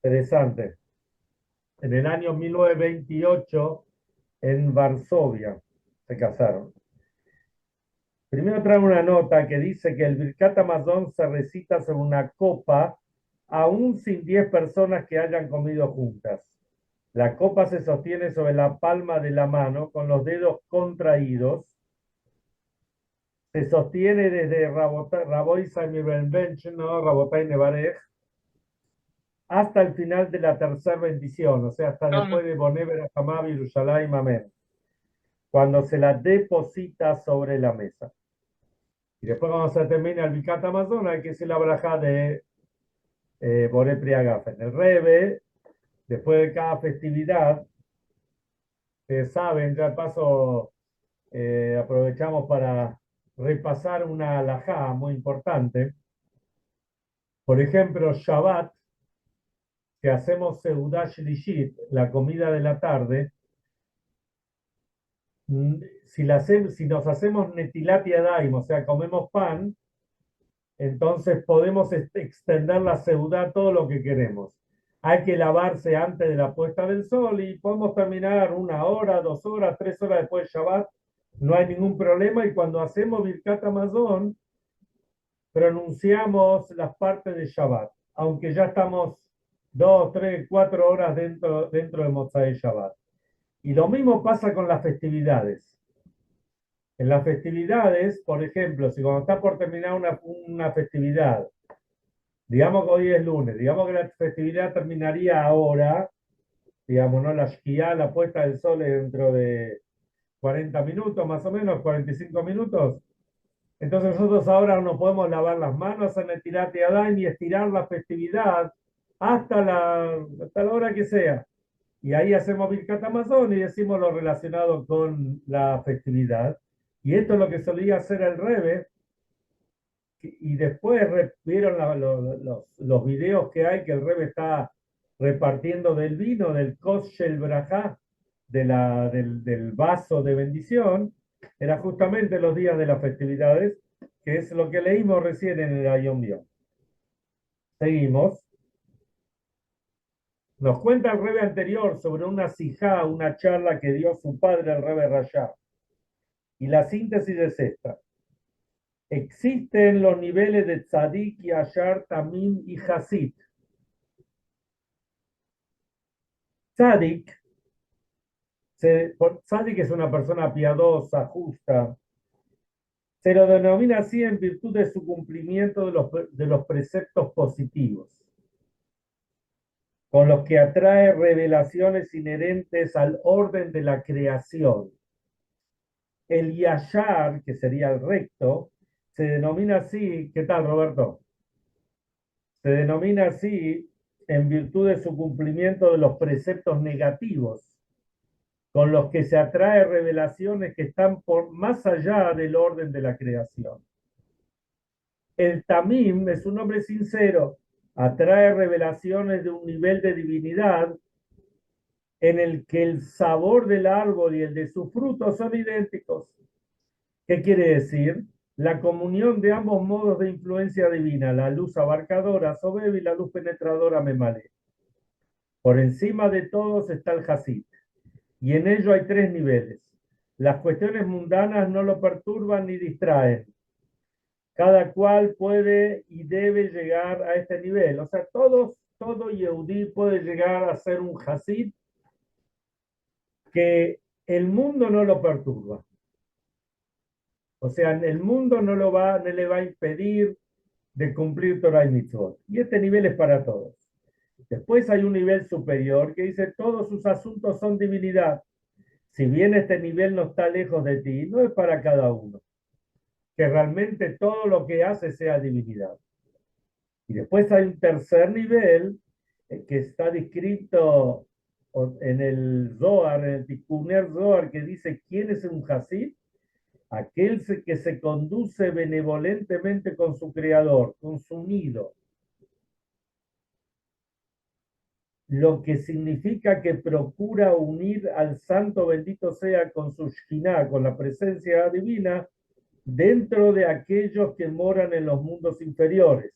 Interesante. En el año 1928, en Varsovia, se casaron. Primero trae una nota que dice que el Birkat Hamazon se recita sobre una copa, aún sin 10 personas que hayan comido juntas. La copa se sostiene sobre la palma de la mano con los dedos contraídos. Se sostiene desde Raboy Samibenbench, ¿no? Rabotai Nevarej, hasta el final de la tercera bendición, o sea, hasta ¿Cómo? después de Bonever, Hamab, Yerushalayim, Amén, cuando se la deposita sobre la mesa. Y después cuando se termina el Bicat Amazon, hay que hacer la braja de Boré Priagafen. El Rebe, después de cada festividad, ustedes saben, ya de paso aprovechamos para repasar una alajá muy importante. Por ejemplo, Shabbat, que hacemos Seudah Shlishit, la comida de la tarde, si nos hacemos Netilat Yadayim, o sea, comemos pan, entonces podemos extender la Seudah todo lo que queremos. Hay que lavarse antes de la puesta del sol y podemos terminar 1 hora, 2 horas, 3 horas después de Shabbat. No hay ningún problema y cuando hacemos Birkat Hamazon, pronunciamos las partes de Shabbat, aunque ya estamos 2, 3, 4 horas dentro de Motzai Shabbat. Y lo mismo pasa con las festividades. En las festividades, por ejemplo, si cuando está por terminar una festividad, digamos que hoy es lunes, digamos que la festividad terminaría ahora, digamos, ¿no? La Shkia, la puesta del sol es dentro de 40 minutos, más o menos, 45 minutos. Entonces nosotros ahora no podemos lavar las manos en el Tirate Adán y estirar la festividad hasta la hora que sea. Y ahí hacemos Birkat Hamazon y decimos lo relacionado con la festividad. Y esto es lo que solía hacer el Rebe. Y después vieron los videos que hay que el Rebe está repartiendo del vino, del Koshel Brajá, del vaso de bendición. Era justamente los días de las festividades, que es lo que leímos recién en el Ayom Yom. Seguimos. Nos cuenta el Rebe anterior sobre una sijá, una charla que dio su padre, el Rebe Rashab. Y la síntesis es esta. Existen los niveles de Tzadik, Yashar, Tamim y Hasid. Tzadik, Tzadik es una persona piadosa, justa. Se lo denomina así en virtud de su cumplimiento de los preceptos positivos, con los que atrae revelaciones inherentes al orden de la creación. El Yashar, que sería el recto, se denomina así, ¿qué tal, Roberto? Se denomina así en virtud de su cumplimiento de los preceptos negativos, con los que se atrae revelaciones que están por más allá del orden de la creación. El Tamim es un hombre sincero, atrae revelaciones de un nivel de divinidad en el que el sabor del árbol y el de su fruto son idénticos. ¿Qué quiere decir? La comunión de ambos modos de influencia divina, la luz abarcadora, Sobeb, y la luz penetradora, Memale. Por encima de todos está el Hasid, y en ello hay 3 niveles. Las cuestiones mundanas no lo perturban ni distraen. Cada cual puede y debe llegar a este nivel. O sea, todo Yehudí puede llegar a ser un Hasid que el mundo no lo perturba. O sea, el mundo no le va a impedir de cumplir Torah y Mitzvot. Y este nivel es para todos. Después hay un nivel superior que dice, todos sus asuntos son divinidad. Si bien este nivel no está lejos de ti, no es para cada uno. Que realmente todo lo que hace sea divinidad. Y después hay un tercer nivel que está descrito en el Zohar, en el Tikkuner Zohar, que dice quién es un Hasid, aquel que se conduce benevolentemente con su creador, con su nido, lo que significa que procura unir al santo bendito sea con su Shekhinah, con la presencia divina, dentro de aquellos que moran en los mundos inferiores,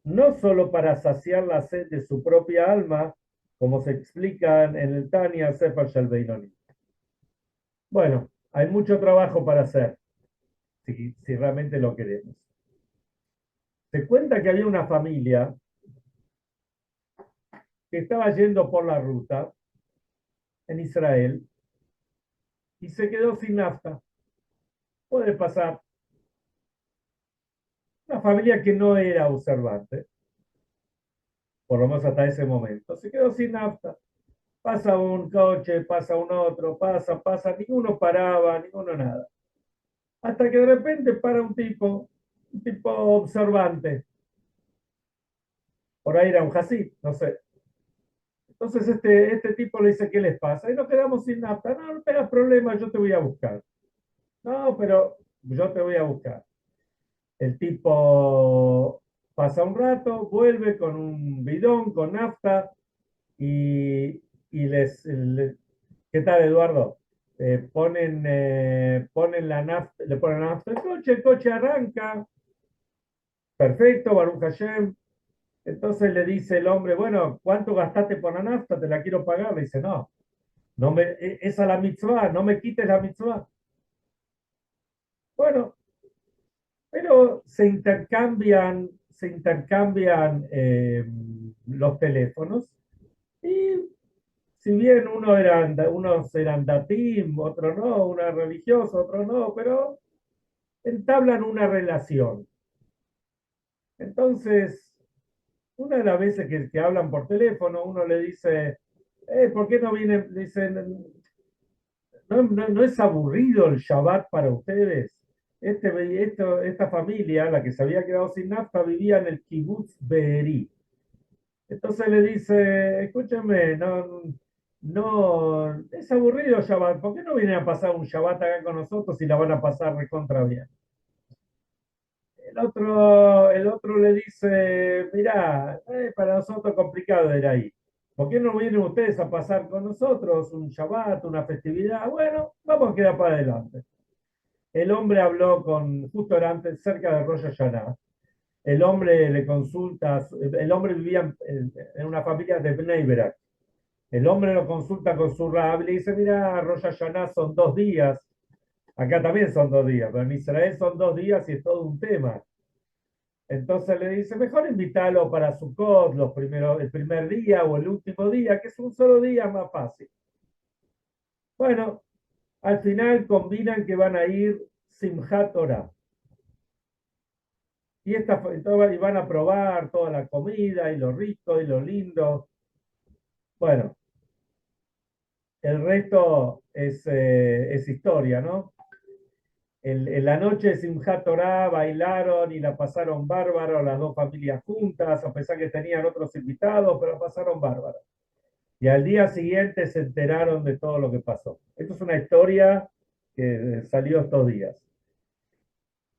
no solo para saciar la sed de su propia alma, como se explica en el Tanya Sefer Shel Beinoni. Bueno, hay mucho trabajo para hacer, si realmente lo queremos. Se cuenta que había una familia que estaba yendo por la ruta en Israel y se quedó sin nafta. Puede pasar. Una familia que no era observante, por lo menos hasta ese momento, se quedó sin nafta. Pasa un coche, pasa un otro, pasa, ninguno paraba, ninguno nada. Hasta que de repente para un tipo observante. Por ahí era un Hasid, no sé. Entonces este tipo le dice, ¿qué les pasa? Y nos quedamos sin nafta. No, no tengas problema, yo te voy a buscar. No, pero yo te voy a buscar. El tipo pasa un rato, vuelve con un bidón, con nafta, y, ¿qué tal, Eduardo? Ponen la nafta, le ponen la nafta al coche, el coche arranca, perfecto, Baruch Hashem. Entonces le dice el hombre, bueno, ¿cuánto gastaste por la nafta? Te la quiero pagar. Le dice, no, esa es la mitzvah, no me quites la mitzvah. Bueno, pero se intercambian los teléfonos y si bien unos eran datim, otros no, uno era religioso, otro no, pero entablan una relación. Entonces, una de las veces que hablan por teléfono, uno le dice, ¿por qué no viene? Dicen, ¿no es aburrido el Shabbat para ustedes? Esta familia, la que se había quedado sin nafta, vivía en el Kibbutz Be'eri. Entonces le dice, escúchame, no, es aburrido Shabbat, ¿por qué no vienen a pasar un Shabbat acá con nosotros y la van a pasar recontra bien? El otro le dice, mirá, para nosotros complicado ir ahí. ¿Por qué no vienen ustedes a pasar con nosotros un Shabbat, una festividad? Bueno, vamos a quedar para adelante. El hombre habló justo era antes, cerca de Rosh Hashanah. El hombre le consulta, el hombre vivía en una familia de Bnei Brak. El hombre lo consulta con su rab y le dice, mira, Rosh Hashanah son 2 días. Acá también son 2 días, pero en Israel son 2 días y es todo un tema. Entonces le dice, mejor invitarlo para Sukkot, el primer día o el último día, que es un solo día más fácil. Bueno, al final combinan que van a ir Simchat Torah. Y van a probar toda la comida y lo rico y lo lindo. Bueno, el resto es historia, ¿no? En la noche de Simchat Torah bailaron y la pasaron bárbaro las dos familias juntas, a pesar que tenían otros invitados, pero pasaron bárbaro. Y al día siguiente se enteraron de todo lo que pasó. Esto es una historia que salió estos días.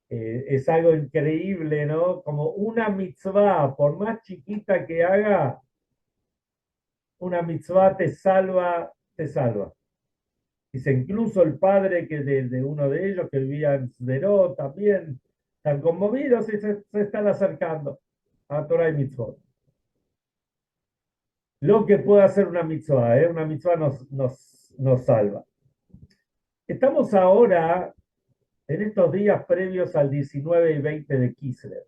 Es algo increíble, ¿no? Como una mitzvah, por más chiquita que haga, una mitzvah te salva, te salva. Dice, incluso el padre de uno de ellos que vivía en Sderot también, están conmovidos y se están acercando a Torah y mitzvot. Lo que puede hacer una mitzvah, ¿eh? Una mitzvah nos salva. Estamos ahora en estos días previos al 19 y 20 de Kislev.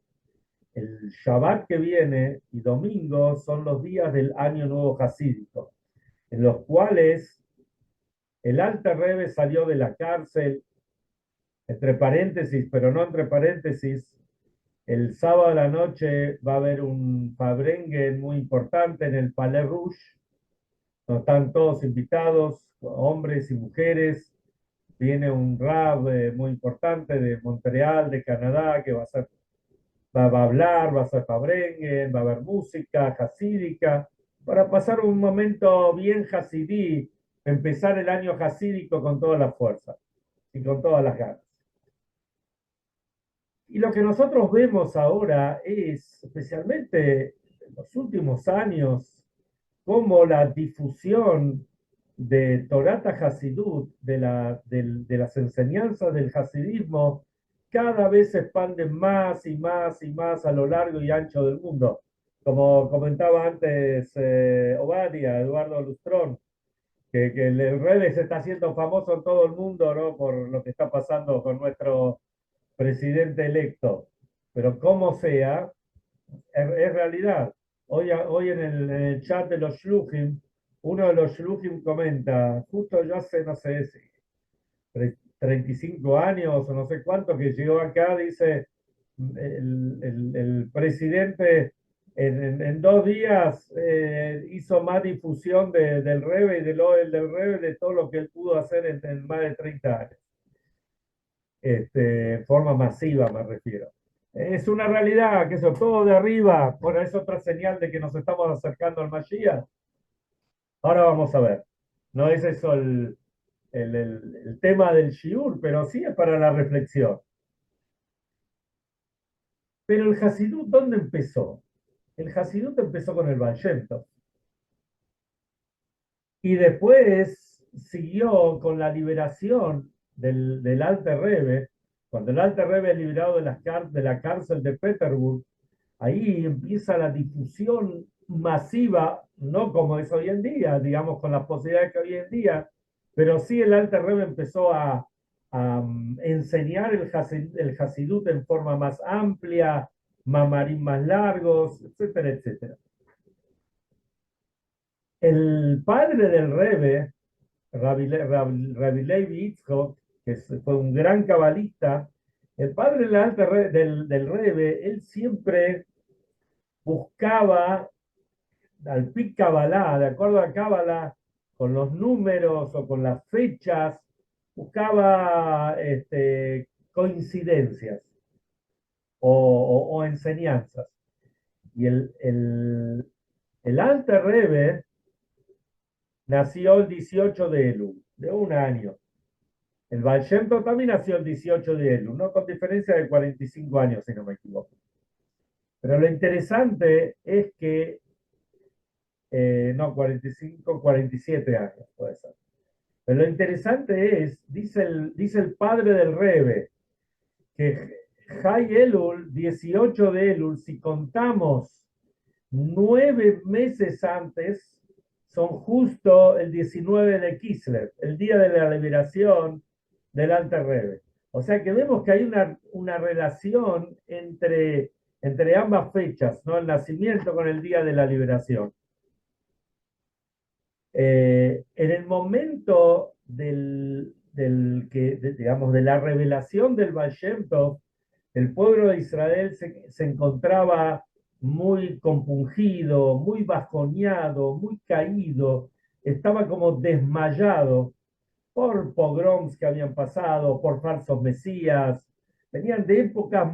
El Shabbat que viene y domingo son los días del Año Nuevo Hasídico, en los cuales el Alter Rebbe salió de la cárcel, entre paréntesis, pero no entre paréntesis, el sábado de la noche va a haber un Fabrengen muy importante en el Palais Rouge, donde están todos invitados, hombres y mujeres. Viene un rab muy importante de Montreal, de Canadá, que va a hablar, va a hacer Fabrengen, va a haber música hasídica, para pasar un momento bien hasidí, empezar el año hasídico con toda la fuerza y con todas las ganas. Y lo que nosotros vemos ahora es, especialmente en los últimos años, cómo la difusión de Torata Hasidut, de las enseñanzas del hasidismo, cada vez se expanden más y más y más a lo largo y ancho del mundo. Como comentaba antes Obadia, Eduardo Lustrón, que el Rebe se está haciendo famoso en todo el mundo, ¿no? Por lo que está pasando con nuestro presidente electo. Pero como sea, es realidad. Hoy en el chat de los Shluchim, uno de los Shluchim comenta, justo yo hace, no sé, 35 años o no sé cuánto que llegó acá, dice, el presidente en 2 días hizo más difusión del Rebe y del Rebe de todo lo que él pudo hacer en más de 30 años. En forma masiva me refiero. Es una realidad que eso todo de arriba, por eso otra señal de que nos estamos acercando al Mashiach. Ahora vamos a ver. No es eso el tema del Shiur, pero sí es para la reflexión. Pero el Hasidut, ¿dónde empezó? El Hasidut empezó con el Baal Shem Tov. Y después siguió con la liberación del Alter Rebbe. Cuando el Alter Rebbe es liberado de la cárcel de Peterburg, ahí empieza la difusión masiva, no como es hoy en día, digamos, con las posibilidades que hoy en día, pero sí el Alter Rebbe empezó a enseñar el Hasidut en forma más amplia, mamarín más largos, etcétera, etcétera. El padre del Rebbe, Rabbi Levi Yitzchok, que fue un gran cabalista, el padre del Rebbe, él siempre buscaba al Pi Kabbalah, de acuerdo a Kabbalah, con los números o con las fechas, buscaba coincidencias o enseñanzas. Y el Alter Rebbe nació el 18 de Elul, de un año. El Baal Shem Tov también nació el 18 de Elul, ¿no? Con diferencia de 45 años, si no me equivoco. Pero lo interesante es que, no, 45, 47 años puede ser. Pero lo interesante es, dice el padre del Rebbe, que Jai Elul, 18 de Elul, si contamos 9 meses antes, son justo el 19 de Kislev, el día de la liberación del Alter Rebbe. O sea que vemos que hay una relación entre ambas fechas, ¿no? El nacimiento con el día de la liberación. En el momento digamos, de la revelación del Baal Shem Tov, el pueblo de Israel se encontraba muy compungido, muy bajoneado, muy caído, estaba como desmayado por pogroms que habían pasado, por falsos mesías, venían de épocas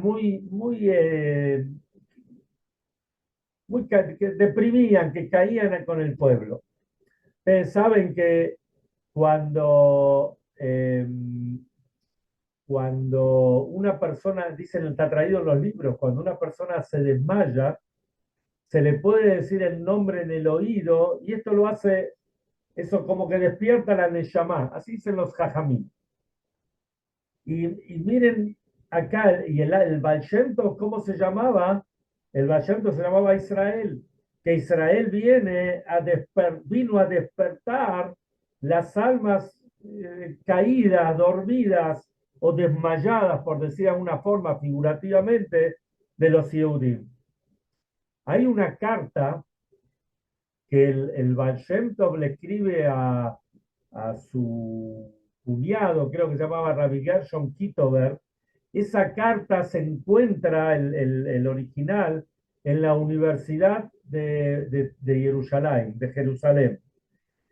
que deprimían, que caían con el pueblo. Ustedes saben que cuando, cuando una persona, dicen, está traído en los libros, cuando una persona se desmaya, se le puede decir el nombre en el oído, y esto lo hace, eso como que despierta la Neshama, así dicen los Jajamí. Y miren acá, y el Baal Shem Tov, ¿cómo se llamaba? El Baal Shem Tov se llamaba Israel, que Israel vino a despertar las almas caídas, dormidas o desmayadas, por decir de alguna forma figurativamente, de los Yehudim. Hay una carta que el Baal Shem Tov le escribe a su cuñado, creo que se llamaba Rabbi Gershon Kitover. Esa carta se encuentra, el original, en la Universidad de Jerusalén, de Jerusalén.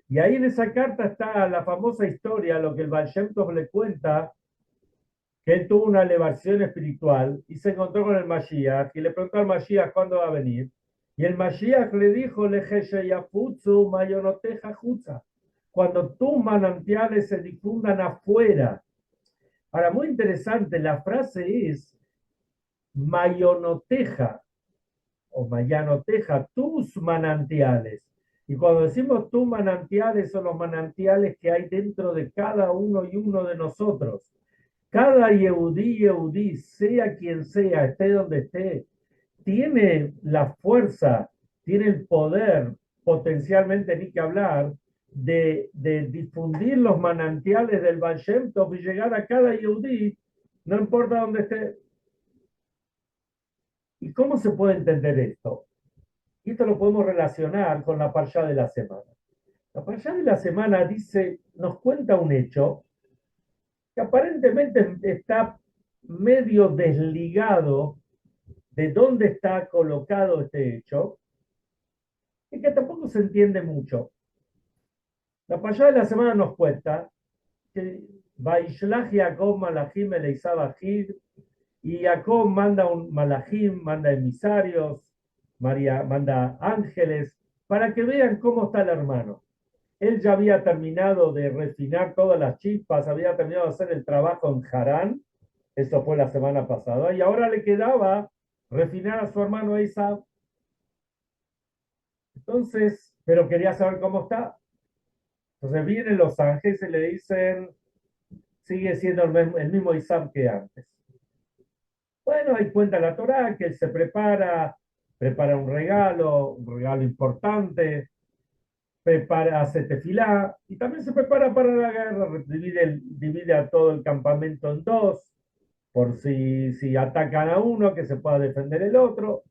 Y ahí en esa carta está la famosa historia, lo que el Baal Shem Tov le cuenta, que él tuvo una elevación espiritual y se encontró con el Mashiach y le preguntó al Mashiach cuándo va a venir. Y el Mashiach le dijo, cuando tus manantiales se difundan afuera. Ahora, muy interesante, la frase es mayonoteja o mayanoteja, tus manantiales. Y cuando decimos tus manantiales, son los manantiales que hay dentro de cada uno y uno de nosotros. Cada Yehudí, sea quien sea, esté donde esté, tiene la fuerza, tiene el poder, potencialmente ni que hablar, de difundir los manantiales del Baal Shem Tov y llegar a cada Yehudí, no importa dónde esté. ¿Y cómo se puede entender esto? Y esto lo podemos relacionar con la parsha de la semana. La parsha de la semana dice, nos cuenta un hecho que aparentemente está medio desligado de dónde está colocado este hecho y que tampoco se entiende mucho. La parsha de la semana nos cuenta que Vaishlach Jacob Malachim Eleisab Achid, y Jacob manda un malachim, manda emisarios, María manda ángeles para que vean cómo está el hermano. Él ya había terminado de refinar todas las chispas, había terminado de hacer el trabajo en Harán, eso fue la semana pasada, y ahora le quedaba refinar a su hermano Isaac. Entonces, pero quería saber cómo está. Entonces vienen los ángeles y le dicen, sigue siendo el mismo Isaac que antes. Bueno, ahí cuenta la Torá que él se prepara un regalo importante, hace tefilá y también se prepara para la guerra, divide a todo el campamento en dos, por si atacan a uno, que se pueda defender el otro.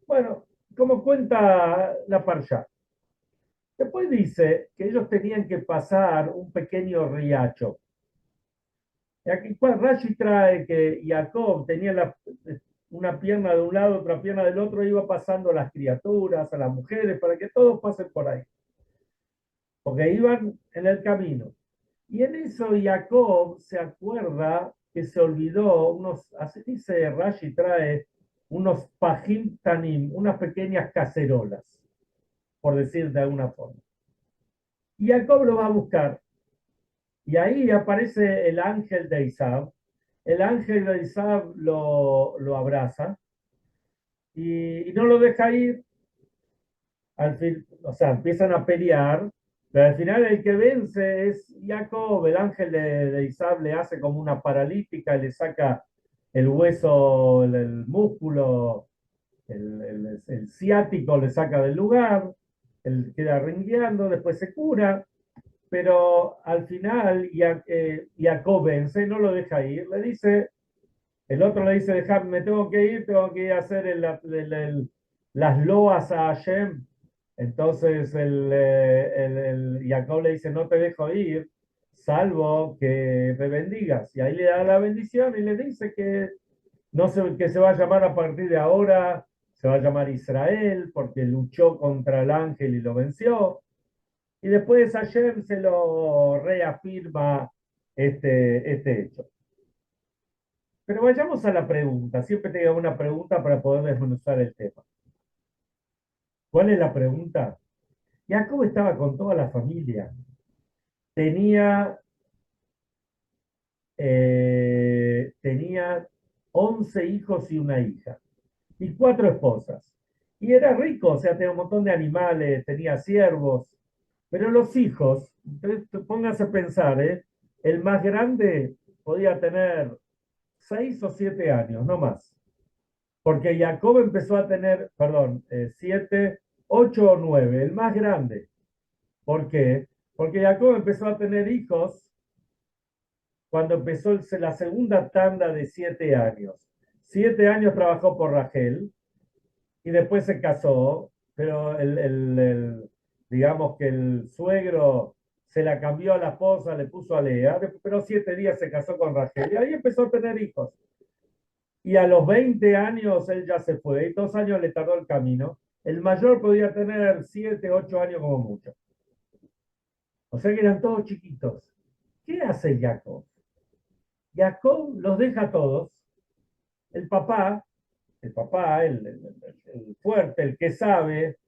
Bueno, como cuenta la Parsha. Después dice que ellos tenían que pasar un pequeño riacho. Y aquí Rashi trae que Jacob tenía una pierna de un lado, otra pierna del otro, iba pasando a las criaturas, a las mujeres, para que todos pasen por ahí, porque iban en el camino. Y en eso Jacob se acuerda que se olvidó así dice Rashi trae, unos pajim tanim, unas pequeñas cacerolas, por decir de alguna forma. Y Jacob lo va a buscar. Y ahí aparece el ángel de Isaac. El ángel de Isaac lo abraza y no lo deja ir. Al fin, o sea, empiezan a pelear, pero al final el que vence es Jacob. El ángel de Isaac le hace como una paralítica, le saca el hueso, el músculo, el ciático le saca del lugar, él queda rengueando, después se cura, pero al final Jacob vence, no lo deja ir, le dice, el otro le dice, déjame, me tengo que ir a hacer las loas a Hashem. Entonces el Jacob le dice, no te dejo ir, salvo que me bendigas. Y ahí le da la bendición y le dice que, no se, que se va a llamar a partir de ahora, se va a llamar Israel, porque luchó contra el ángel y lo venció. Y después Hashem se lo reafirma este hecho. Pero vayamos a la pregunta. Siempre tengo una pregunta para poder desmenuzar el tema. ¿Cuál es la pregunta? Jacob estaba con toda la familia. Tenía, tenía 11 hijos y una hija. Y 4 esposas. Y era rico, o sea, tenía un montón de animales, tenía siervos. Pero los hijos, pónganse a pensar, el más grande podía tener 6 o 7 años, no más. Porque Jacob empezó a tener, perdón, 7, 8 o 9, el más grande. ¿Por qué? Porque Jacob empezó a tener hijos cuando empezó la segunda tanda de 7 años. 7 años trabajó por Rachel y después se casó, pero digamos que el suegro se la cambió a la esposa, le puso a Lea, pero 7 días se casó con Rachel y ahí empezó a tener hijos. Y a los 20 años él ya se fue, y 2 años le tardó el camino. El mayor podía tener 7, 8 años como mucho. O sea que eran todos chiquitos. ¿Qué hace Jacob? Jacob los deja a todos. El papá, el fuerte, el que sabe,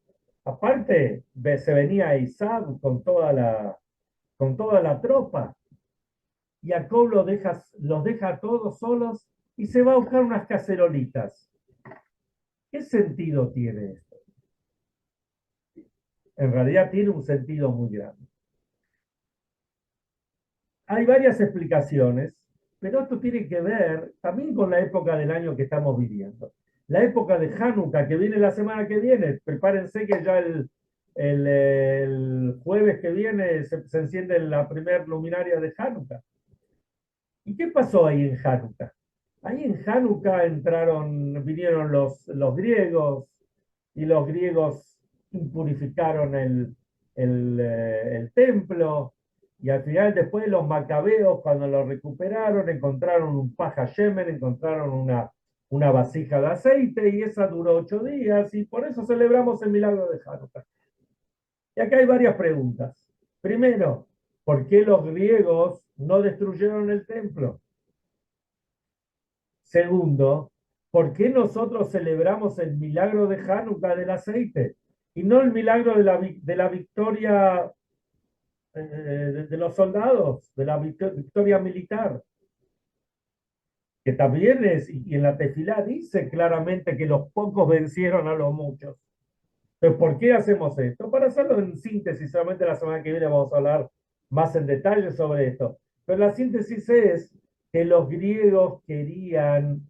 aparte se venía Isaac con toda la tropa. Jacob los deja a todos solos y se va a buscar unas cacerolitas. ¿Qué sentido tiene esto? En realidad tiene un sentido muy grande. Hay varias explicaciones. Pero esto tiene que ver también con la época del año que estamos viviendo. La época de Hanukkah, que viene la semana que viene. Prepárense que ya el jueves que viene se enciende la primera luminaria de Hanukkah. ¿Y qué pasó ahí en Hanukkah? Ahí en Hanukkah vinieron los griegos, y los griegos impurificaron el templo, y al final después los macabeos, cuando lo recuperaron, encontraron un paja shemen, encontraron una vasija de aceite, y esa duró 8 días, y por eso celebramos el milagro de Hanukkah. Y acá hay varias preguntas. Primero, ¿por qué los griegos no destruyeron el templo? Segundo, ¿por qué nosotros celebramos el milagro de Hanukkah del aceite y no el milagro de la victoria de los soldados, de la victoria militar? Que también es, y en la tefilá dice claramente que los pocos vencieron a los muchos. Pero ¿por qué hacemos esto? Para hacerlo en síntesis, solamente la semana que viene vamos a hablar más en detalle sobre esto. Pero la síntesis es que los griegos querían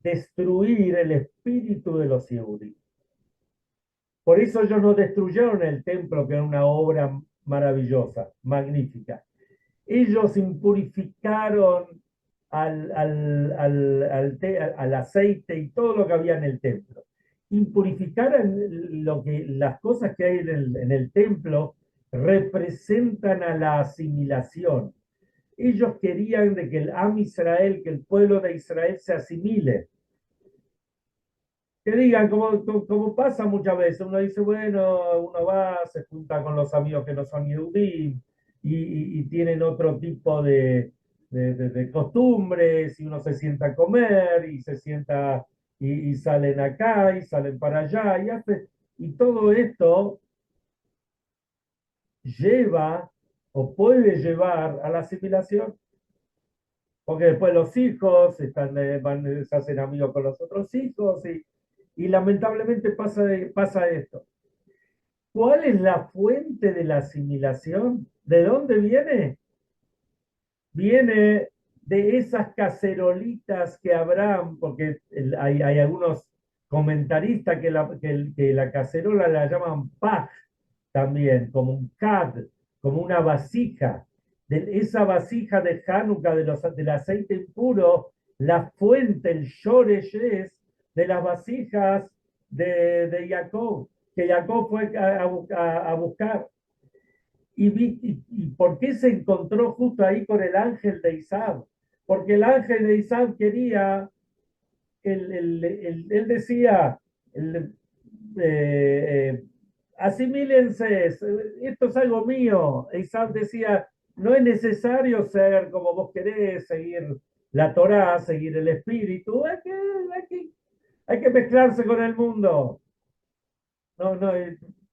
destruir el espíritu de los Yehudí. Por eso ellos no destruyeron el templo, que era una obra maravillosa, magnífica. Ellos impurificaron al aceite y todo lo que había en el templo. Impurificar las cosas que hay en el templo representan a la asimilación. Ellos querían de que el Am Israel, que el pueblo de Israel se asimile, que digan, como pasa muchas veces, uno dice, bueno, uno va, se junta con los amigos que no son yudí y tienen otro tipo de costumbres, y uno se sienta a comer y se sienta y salen acá y salen para allá y todo esto lleva o puede llevar a la asimilación. Porque después los hijos se hacen amigos con los otros hijos y lamentablemente pasa esto. ¿Cuál es la fuente de la asimilación? ¿De dónde viene? Viene de esas cacerolitas que Abraham, porque hay algunos comentaristas que la cacerola la llaman paj también, como un cad, como una vasija. De esa vasija de Hanukkah, del aceite impuro, la fuente, el shoresh es de las vasijas de Jacob, que Jacob fue a buscar. ¿Y por qué se encontró justo ahí con el ángel de Isaac? Porque el ángel de Isaac quería, él decía, el, asimílense, esto es algo mío. Isaac decía, no es necesario ser como vos querés, seguir la Torá, seguir el espíritu, hay que mezclarse con el mundo. No, no,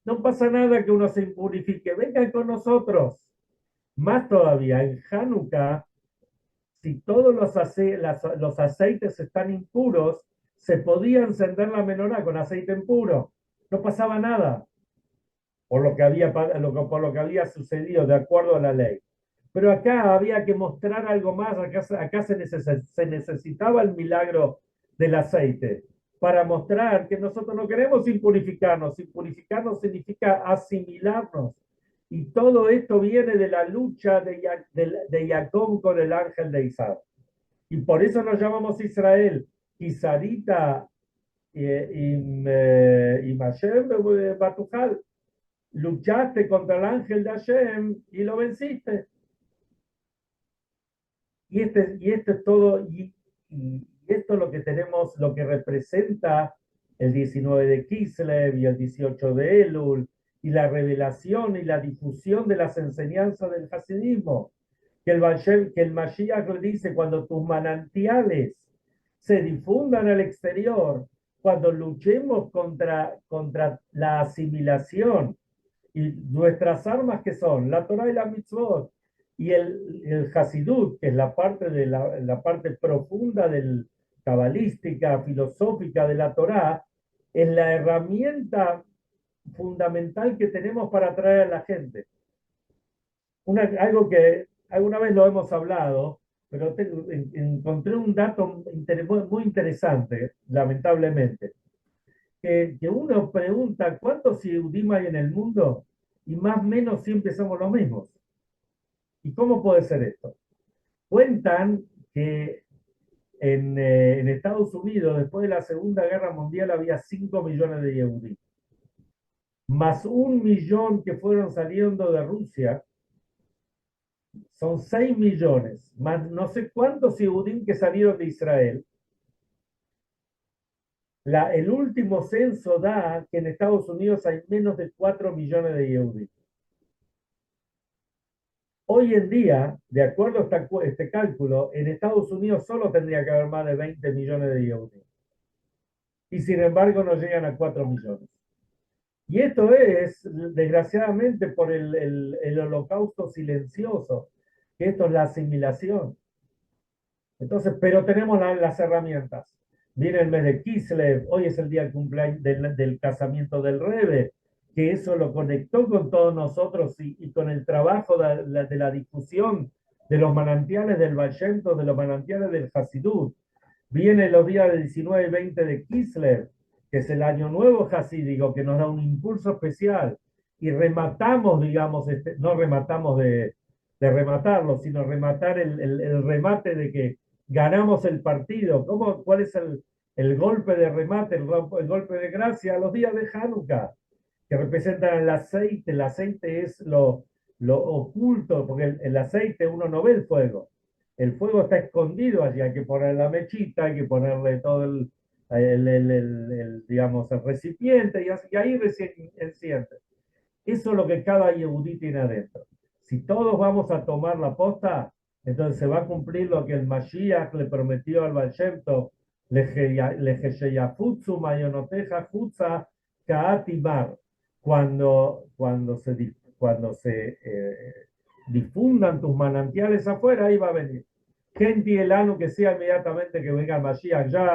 no pasa nada que uno se impurifique, vengan con nosotros. Más todavía, en Hanukkah, si todos los aceites están impuros, se podía encender la menorá con aceite impuro. No pasaba nada por lo que había sucedido de acuerdo a la ley. Pero acá había que mostrar algo más, acá se necesitaba el milagro del aceite para mostrar que nosotros no queremos impurificarnos. Impurificarnos significa asimilarnos. Y todo esto viene de la lucha de Jacob con el ángel de Isaac. Y por eso nos llamamos Israel. Isarita y Mashem Batujal. Luchaste contra el ángel de Hashem y lo venciste. Y esto es todo, y esto es lo que tenemos, lo que representa el 19 de Kislev y el 18 de Elul, y la revelación y la difusión de las enseñanzas del hasidismo. Que el Mashiach le dice, cuando tus manantiales se difundan al exterior, cuando luchemos contra la asimilación, y nuestras armas que son la Torah y la mitzvot, y el Hasidut, que es la parte profunda cabalística, filosófica de la Torah, es la herramienta fundamental que tenemos para atraer a la gente. Algo que alguna vez lo hemos hablado, pero encontré un dato muy interesante, lamentablemente, que uno pregunta cuántos Yehudim hay en el mundo y más o menos siempre somos los mismos. ¿Y cómo puede ser esto? Cuentan que en Estados Unidos, después de la Segunda Guerra Mundial, había 5 millones de Yehudim, más 1 millón que fueron saliendo de Rusia, son 6 millones, más no sé cuántos Yehudim que salieron de Israel. El último censo da que en Estados Unidos hay menos de 4 millones de Yehudim. Hoy en día, de acuerdo a este cálculo, en Estados Unidos solo tendría que haber más de 20 millones de Yehudim. Y sin embargo no llegan a 4 millones. Y esto es, desgraciadamente, por el holocausto silencioso, que esto es la asimilación. Entonces, pero tenemos las herramientas. Viene el mes de Kislev, hoy es el día del cumpleaños del casamiento del Rebbe, que eso lo conectó con todos nosotros y con el trabajo de la difusión de los manantiales del Baal Shem Tov, de los manantiales del Hasidut. Viene los días del 19 y 20 de Kislev, que es el año nuevo hasídico, que nos da un impulso especial. Y rematamos, digamos, no rematamos de rematarlo, sino rematar el remate de que ganamos el partido. ¿Cuál es el golpe de remate, el golpe de gracia? Los días de Hanukkah, que representan el aceite. El aceite es lo oculto, porque el aceite uno no ve el fuego. El fuego está escondido allí, hay que poner la mechita, hay que ponerle todo digamos, el recipiente, y ahí recién enciende. Eso es lo que cada yehudí tiene adentro. Si todos vamos a tomar la posta, entonces se va a cumplir lo que el Mashiach le prometió al Baal Shem Tov, Lejeyafutsu mayonoteja jutza kaatimar. Cuando se difundan tus manantiales afuera, ahí va a venir. Gente y el ano que sea inmediatamente que venga el Mashiach ya.